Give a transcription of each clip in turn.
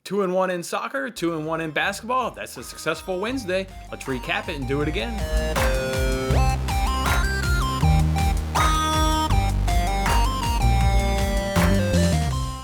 2-1 in soccer, 2-1 in basketball. That's a successful Wednesday. Let's recap it and do it again.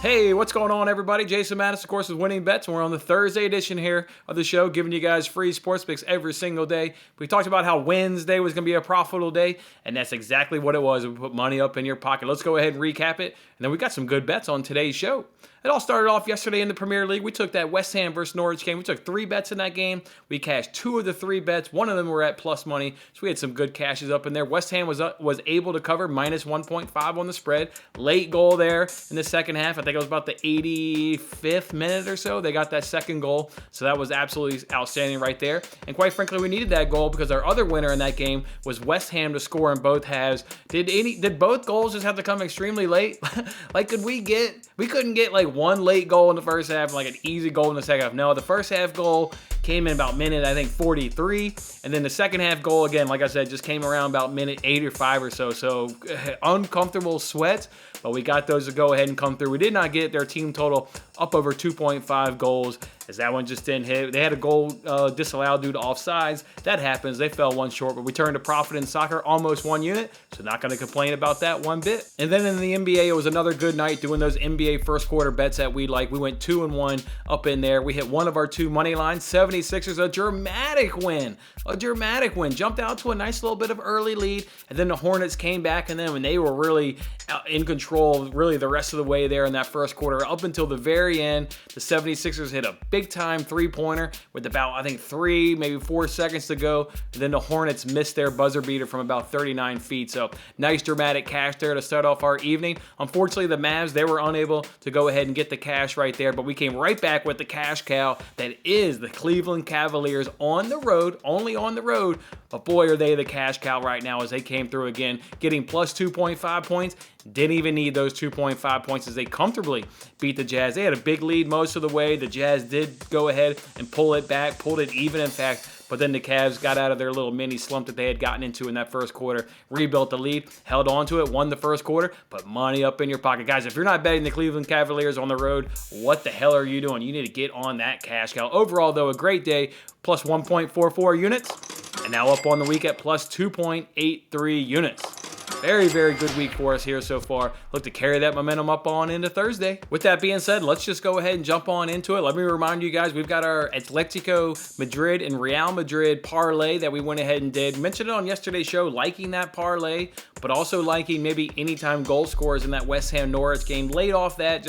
Hey, what's going on, everybody? Jason Mattis, of course, with Winning Bets, and we're on the Thursday edition here of the show, giving you guys free sports picks every single day. We talked about how Wednesday was going to be a profitable day, and that's exactly what it was. We put money up in your pocket. Let's go ahead and recap it, and then we got some good bets on today's show. It all started off yesterday in the Premier League. We took that West Ham versus Norwich game. We took 3 bets in that game. We cashed 2 of the 3 bets. 1 of them were at plus money, so we had some good cashes up in there. West Ham was able to cover minus 1.5 on the spread. Late goal there in the second half. I think it was about the 85th minute or so. They got that second goal, so that was absolutely outstanding right there. And quite frankly, we needed that goal because our other winner in that game was West Ham to score in both halves. Did both goals just have to come extremely late? Like, we couldn't get like one late goal in the first half and like an easy goal in the second half. No, the first half goal came in about minute, I think, 43. And then the second half goal, again, like I said, just came around about minute 8 or 5 or so. So uncomfortable sweats, but we got those to go ahead and come through. We did not get their team total up over 2.5 goals, as that one just didn't hit. They had a goal disallowed due to offsides. That happens. They fell one short, but we turned a profit in soccer, almost 1 unit, so not going to complain about that one bit. And then in the NBA, it was another good night doing those NBA first quarter bets that we like. We went 2-1 up in there. We hit one of our 2 money lines. 76ers, a dramatic win. Jumped out to a nice little bit of early lead, and then the Hornets came back, and then when they were really in control, really the rest of the way there in that first quarter, up until the very end, the 76ers hit a big-time three-pointer with about, I think, 3, maybe 4 seconds to go, and then the Hornets missed their buzzer beater from about 39 feet. So nice dramatic cash there to start off our evening. Unfortunately, the Mavs, they were unable to go ahead and get the cash right there, but we came right back with the cash cow that is the Cleveland Cavaliers on the road, only on the road, but boy, are they the cash cow right now as they came through again, getting plus 2.5 points. Didn't even need those 2.5 points as they comfortably beat the Jazz. They had a big lead most of the way. The Jazz did go ahead and pull it back, pulled it even, in fact, but then the Cavs got out of their little mini slump that they had gotten into in that first quarter, rebuilt the lead, held on to it, won the first quarter, put money up in your pocket. Guys, if you're not betting the Cleveland Cavaliers on the road, what the hell are you doing? You need to get on that cash cow. Overall, though, a great day, plus 1.44 units, and now up on the week at plus 2.83 units. Very, very good week for us here so far. Look to carry that momentum up on into Thursday. With that being said, let's just go ahead and jump on into it. Let me remind you guys, we've got our Atletico Madrid and Real Madrid parlay that we went ahead and did. Mentioned it on yesterday's show, liking that parlay, but also liking maybe anytime goal scorers in that West Ham Norwich game. Laid off that,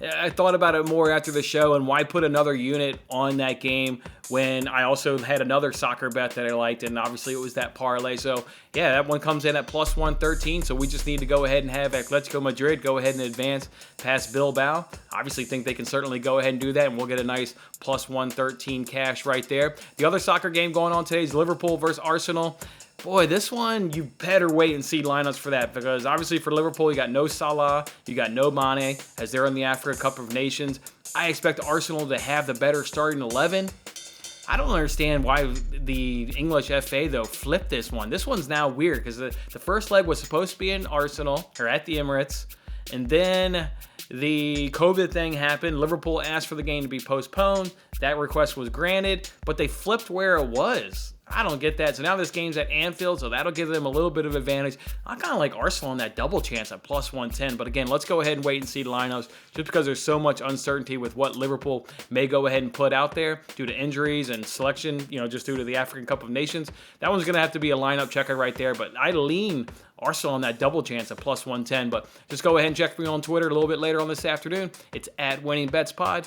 I thought about it more after the show, and why put another unit on that game when I also had another soccer bet that I liked, and obviously it was that parlay. So yeah, that one comes in at plus 113, so we just need to go ahead and have Atletico Madrid go ahead and advance past Bilbao. Obviously think they can certainly go ahead and do that, and we'll get a nice plus 113 cash right there. The other soccer game going on today is Liverpool versus Arsenal. Boy, this one, you better wait and see lineups for that, because obviously for Liverpool, you got no Salah, you got no Mane, as they're in the Africa Cup of Nations. I expect Arsenal to have the better starting 11. I don't understand why the English FA, though, flipped this one. This one's now weird, because the first leg was supposed to be in Arsenal, or at the Emirates, and then the COVID thing happened. Liverpool asked for the game to be postponed. That request was granted, but they flipped where it was. I don't get that. So now this game's at Anfield, so that'll give them a little bit of advantage. I kind of like Arsenal on that double chance at plus 110. But again, let's go ahead and wait and see the lineups, just because there's so much uncertainty with what Liverpool may go ahead and put out there due to injuries and selection, just due to the African Cup of Nations. That one's going to have to be a lineup checker right there. But I lean Arsenal on that double chance at plus 110. But just go ahead and check me on Twitter a little bit later on this afternoon. It's at WinningBetsPod.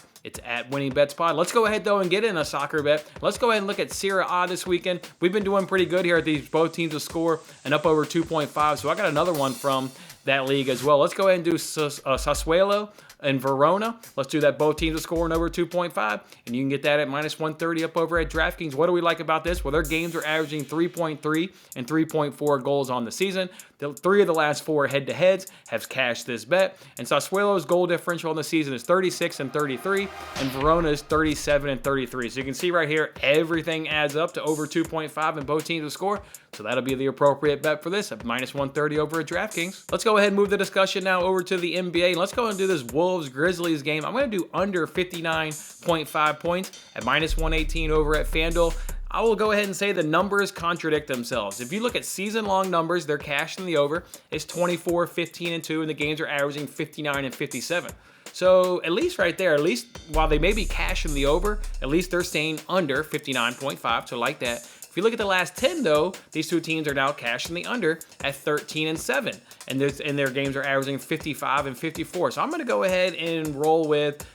Let's go ahead, though, and get in a soccer bet. Let's go ahead and look at Serie A this weekend. We've been doing pretty good here at these both teams to score and up over 2.5. So I got another one from that league as well. Let's go ahead and do Sassuolo and Verona. Let's do that. Both teams are scoring over 2.5, and you can get that at minus 130 up over at DraftKings. What do we like about this? Well, their games are averaging 3.3 and 3.4 goals on the season. The 3 of the last 4 head-to-heads have cashed this bet, and Sassuolo's goal differential on the season is 36 and 33, and Verona's 37 and 33. So you can see right here, everything adds up to over 2.5 in both teams to score. So that'll be the appropriate bet for this at minus 130 over at DraftKings. Let's go ahead and move the discussion now over to the NBA. Let's go and do this Wolves Timberwolves Grizzlies game, I'm going to do under 59.5 points at minus 118 over at FanDuel. I will go ahead and say the numbers contradict themselves. If you look at season-long numbers, they're cashing the over. It's 24, 15, and 2, and the games are averaging 59 and 57. So at least right there, at least while they may be cashing the over, at least they're staying under 59.5, so like that. If you look at the last 10, though, these two teams are now cashing the under at 13 and 7, and their games are averaging 55 and 54. So I'm going to go ahead and roll with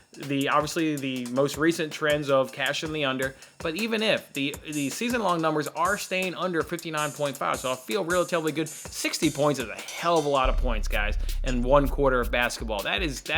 obviously the most recent trends of cashing the under, but even if the season-long numbers are staying under 59.5, so I feel relatively good. 60 points is a hell of a lot of points, guys, in one quarter of basketball. That is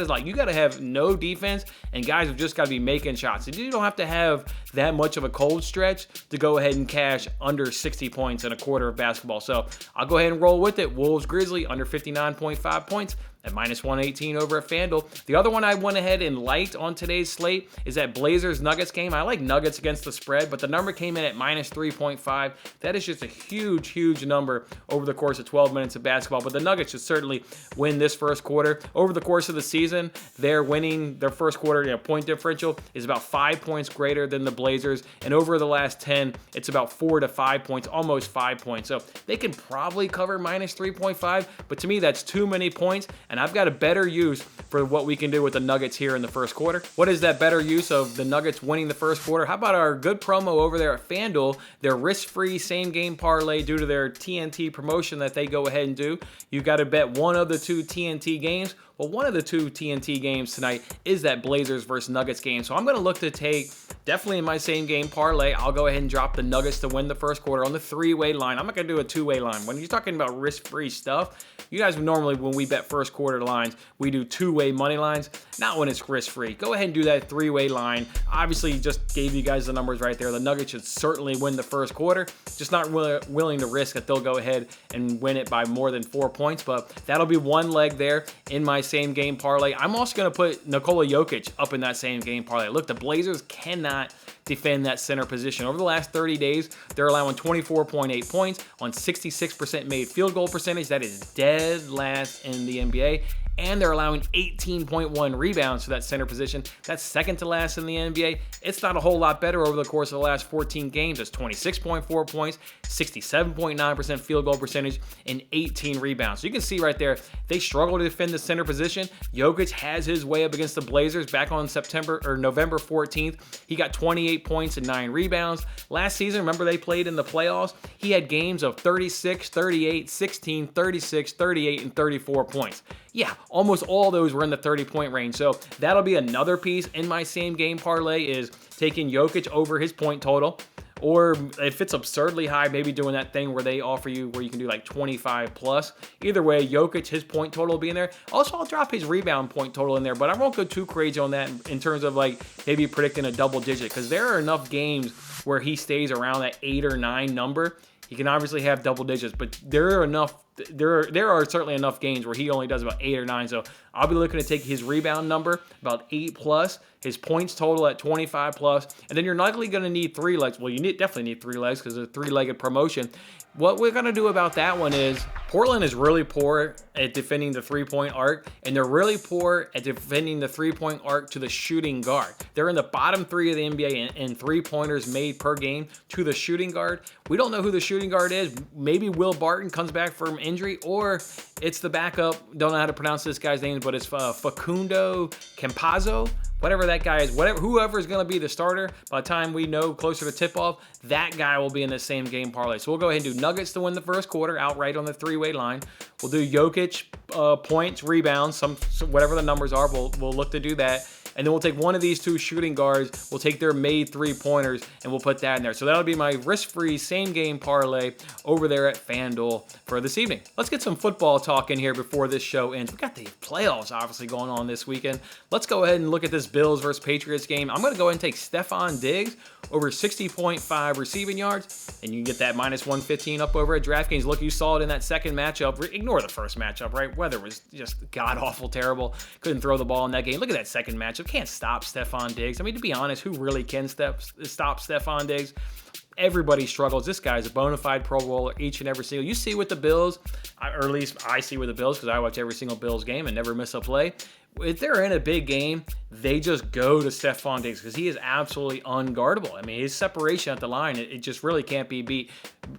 like, you got to have no defense, and guys have just got to be making shots. And you don't have to have that much of a cold stretch to go ahead and cash under 60 points in a quarter of basketball. So I'll go ahead and roll with it. Wolves Grizzly under 59.5 points at minus 118 over at FanDuel. The other one I went ahead and liked on today's slate is that Blazers-Nuggets game. I like Nuggets against the spread, but the number came in at minus 3.5. That is just a huge, huge number over the course of 12 minutes of basketball, but the Nuggets should certainly win this first quarter. Over the course of the season, they're winning their first quarter, point differential is about 5 points greater than the Blazers, and over the last 10, it's about 4 to 5 points, almost 5 points. So they can probably cover minus 3.5, but to me, that's too many points, and I've got a better use for what we can do with the Nuggets here in the first quarter. What is that better use of the Nuggets winning the first quarter? How about our good promo over there at FanDuel, their risk-free same-game parlay due to their TNT promotion that they go ahead and do. You've got to bet one of the two TNT games. Well, one of the two TNT games tonight is that Blazers versus Nuggets game. So I'm going to look to take, definitely in my same game parlay, I'll go ahead and drop the Nuggets to win the first quarter on the three-way line. I'm not going to do a two-way line. When you're talking about risk-free stuff, you guys normally, when we bet first quarter lines, we do two-way money lines, not when it's risk-free. Go ahead and do that three-way line. Obviously, just gave you guys the numbers right there. The Nuggets should certainly win the first quarter. Just not willing to risk that they'll go ahead and win it by more than 4 points, but that'll be one leg there in my same game parlay. I'm also going to put Nikola Jokic up in that same game parlay. Look, the Blazers cannot defend that center position. Over the last 30 days, they're allowing 24.8 points on 66% made field goal percentage. That is dead last in the NBA. And they're allowing 18.1 rebounds for that center position. That's second to last in the NBA. It's not a whole lot better over the course of the last 14 games. It's 26.4 points, 67.9% field goal percentage, and 18 rebounds. So you can see right there, they struggle to defend the center position. Jokic has his way up against the Blazers back on November 14th. He got 28 points and 9 rebounds. Last season, remember they played in the playoffs? He had games of 36, 38, 16, 36, 38, and 34 points. Yeah, almost all those were in the 30-point range. So that'll be another piece in my same game parlay, is taking Jokic over his point total. Or if it's absurdly high, maybe doing that thing where they offer you where you can do like 25 plus. Either way, Jokic, his point total will be in there. Also, I'll drop his rebound point total in there, but I won't go too crazy on that in terms of like maybe predicting a double digit, because there are enough games where he stays around that 8 or 9 number. He can obviously have double digits, but there are certainly enough games where he only does about 8 or 9. So I'll be looking to take his rebound number about 8 plus, his points total at 25 plus, and then you're likely going to need 3 legs. Well, definitely need 3 legs because it's a 3-legged promotion. What we're going to do about that one is Portland is really poor at defending the three-point arc, and they're really poor at defending the three-point arc to the shooting guard. They're in the bottom 3 of the NBA in three-pointers made per game to the shooting guard. We don't know who the shooting guard is. Maybe Will Barton comes back from injury, or it's the backup. Don't know how to pronounce this guy's name, but it's Facundo Campazzo. Whatever that guy is, whoever is going to be the starter, by the time we know closer to tip-off, that guy will be in the same game parlay. So we'll go ahead and do Nuggets to win the first quarter outright on the 3-way line. We'll do Jokic points, rebounds, whatever the numbers are. We'll look to do that. And then we'll take one of these two shooting guards. We'll take their made 3-pointers, and we'll put that in there. So that'll be my risk-free same-game parlay over there at FanDuel for this evening. Let's get some football talk in here before this show ends. We got the playoffs obviously going on this weekend. Let's go ahead and look at this Bills versus Patriots game. I'm going to go ahead and take Stephon Diggs over 60.5 receiving yards, and you can get that minus 115 up over at DraftKings. Look, you saw it in that second matchup. Ignore the first matchup, right? Weather was just god-awful terrible. Couldn't throw the ball in that game. Look at that second matchup. Can't stop Stephon Diggs. I mean, to be honest, who really can stop Stephon Diggs? Everybody struggles. This guy's a bona fide Pro Bowler each and every single. You see with the Bills, or at least I see with the Bills because I watch every single Bills game and never miss a play. if they're in a big game, they just go to Stephon Diggs because he is absolutely unguardable. I mean, his separation at the line, it just really can't be beat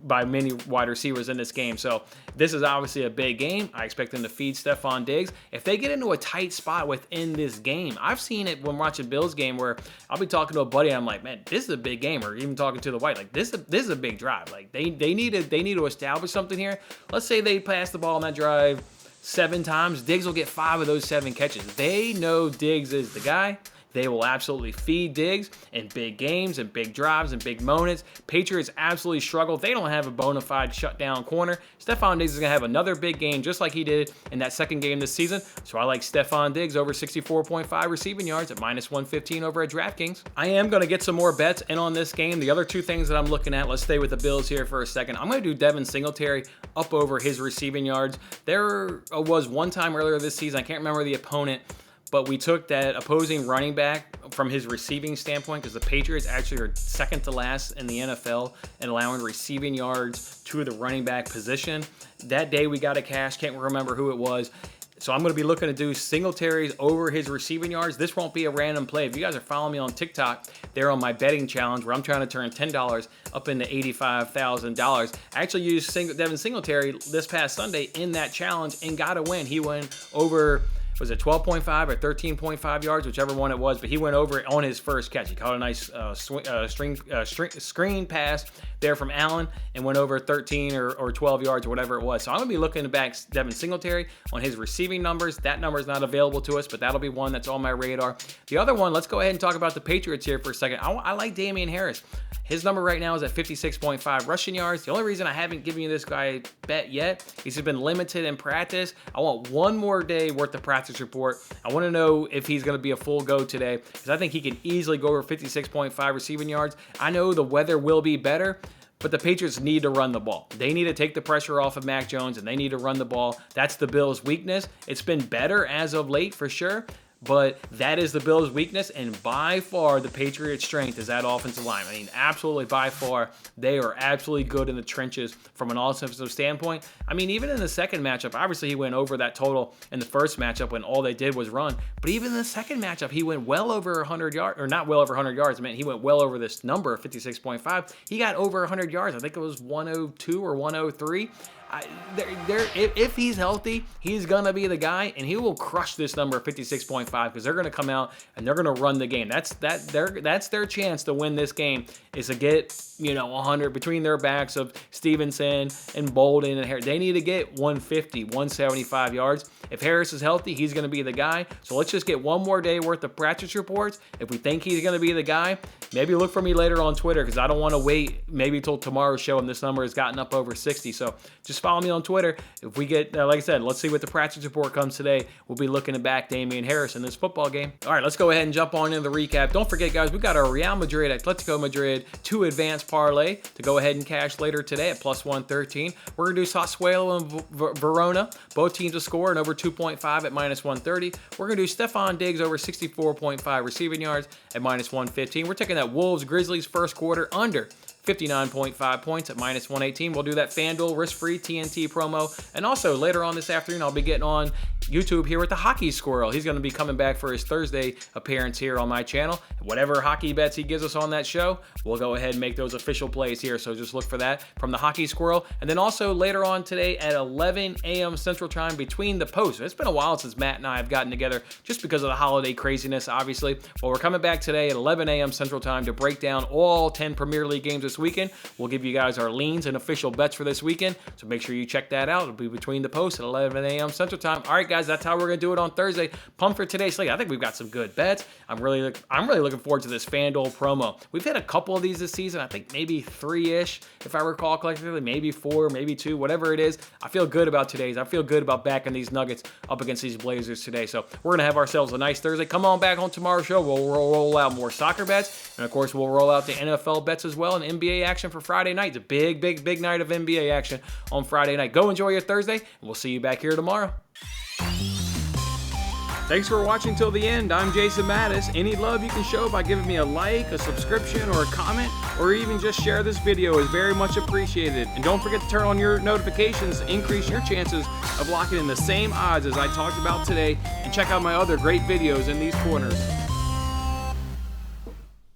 by many wide receivers in this game. So this is obviously a big game. I expect them to feed Stephon Diggs. If they get into a tight spot within this game, I've seen it when watching Bills game where I'll be talking to a buddy and I'm like, man, this is a big game, or even talking to the white, like this is a big drive. Like they need to establish something here. Let's say they pass the ball on that drive 7 times, Diggs will get 5 of those 7 catches. They know Diggs is the guy. They will absolutely feed Diggs in big games and big drives and big moments. Patriots absolutely struggle. They don't have a bona fide shutdown corner. Stephon Diggs is going to have another big game just like he did in that second game this season. So I like Stephon Diggs over 64.5 receiving yards at -115 over at DraftKings. I am going to get some more bets in on this game. The other 2 things that I'm looking at, let's stay with the Bills here for a second. I'm going to do Devin Singletary up over his receiving yards. There was one time earlier this season, I can't remember the opponent, but we took that opposing running back from his receiving standpoint because the Patriots actually are second to last in the NFL in allowing receiving yards to the running back position. That day we got a cash, can't remember who it was. So I'm going to be looking to do Singletary's over his receiving yards. This won't be a random play. If you guys are following me on TikTok, they're on my betting challenge where I'm trying to turn $10 up into $85,000. I actually used Devin Singletary this past Sunday in that challenge and got a win. He went over, was it 12.5 or 13.5 yards, whichever one it was, but he went over on his first catch. He caught a nice screen pass there from Allen and went over 13 or 12 yards or whatever it was. So I'm going to be looking to back Devin Singletary on his receiving numbers. That number is not available to us, but that'll be one that's on my radar. The other one, let's go ahead and talk about the Patriots here for a second. I like Damian Harris. His number right now is at 56.5 rushing yards. The only reason I haven't given you this guy a bet yet is he's been limited in practice. I want one more day worth of practice report. I want to know if he's going to be a full go today because I think he can easily go over 56.5 receiving yards. I know the weather will be better, but the Patriots need to run the ball. They need to take the pressure off of Mac Jones, and they need to run the ball. That's the Bills' weakness. It's been better as of late for sure, but that is the Bills' weakness, and by far the Patriots' strength is that offensive line. I mean, absolutely by far, they are absolutely good in the trenches from an offensive standpoint. I mean, even in the second matchup, obviously he went over that total in the first matchup when all they did was run, but even in the second matchup, he went well over 100 yards, or not well over 100 yards, I mean, he went well over this number, 56.5. He got over 100 yards. I think it was 102 or 103. If he's healthy, he's going to be the guy, and he will crush this number of 56.5 because they're going to come out and they're going to run the game. That's their chance to win this game, is to get 100 between their backs of Stevenson and Bolden and Harris. They need to get 150, 175 yards. If Harris is healthy, he's going to be the guy. So let's just get one more day worth of practice reports. If we think he's going to be the guy, maybe look for me later on Twitter because I don't want to wait maybe till tomorrow's show and this number has gotten up over 60. So just follow me on Twitter. If we get, like I said, let's see what the practice report comes today. We'll be looking to back Damian Harris in this football game. All right, let's go ahead and jump on into the recap. Don't forget, guys, we got our Real Madrid, Atletico Madrid 2 advanced parlay to go ahead and cash later today at +113. We're going to do Sassuolo and Verona. Both teams to score and over 2.5 at -130. We're going to do Stephon Diggs over 64.5 receiving yards at -115. We're taking that Wolves Grizzlies first quarter under 59.5 points at -118. We'll do that FanDuel risk-free TNT promo. And also later on this afternoon, I'll be getting on YouTube here with the Hockey Squirrel. He's going to be coming back for his Thursday appearance here on my channel. Whatever hockey bets he gives us on that show, we'll go ahead and make those official plays here. So just look for that from the Hockey Squirrel. And then also later on today at 11 a.m. Central Time between the posts. It's been a while since Matt and I have gotten together just because of the holiday craziness, obviously. Well, we're coming back today at 11 a.m. Central Time to break down all 10 Premier League games this weekend. We'll give you guys our leans and official bets for this weekend. So make sure you check that out. It'll be between the posts at 11 a.m. Central Time. All right, guys, that's how we're going to do it on Thursday. Pumped for today's slate. I think we've got some good bets. I'm really looking forward to this FanDuel promo. We've had a couple of these this season. I think maybe 3-ish, if I recall collectively, maybe 4, maybe 2, whatever it is. I feel good about today's. I feel good about backing these Nuggets up against these Blazers today. So we're going to have ourselves a nice Thursday. Come on back on tomorrow's show. We'll roll out more soccer bets. And of course, we'll roll out the NFL bets as well and NBA action for Friday night. It's a big night of NBA action on Friday night. Go enjoy your Thursday, and we'll see you back here tomorrow. Thanks for watching till the end. I'm Jason Mattis. Any love you can show by giving me a like, a subscription, or a comment, or even just share this video is very much appreciated. And don't forget to turn on your notifications to increase your chances of locking in the same odds as I talked about today. And check out my other great videos in these corners.